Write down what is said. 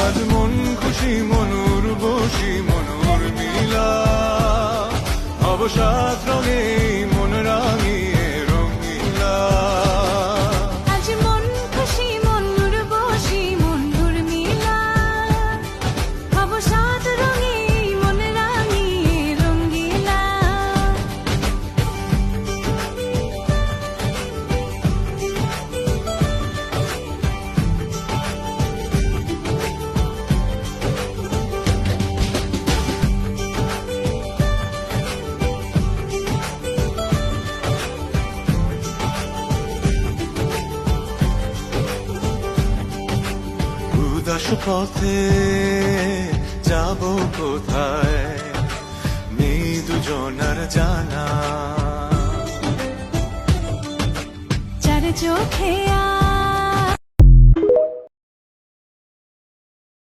আজ মন খুশি মনুর বসি মনুর মিলা অবসাদ রঙে মন রাঙিয়ে রঙিলা আজ মন খুশি মনুর বসি মনুর মিলা অবসাদ রঙে মন রাঙিয়ে রঙিলা উদাস পথে যাব কোথায় নেই দুজনার জানা চার চোখে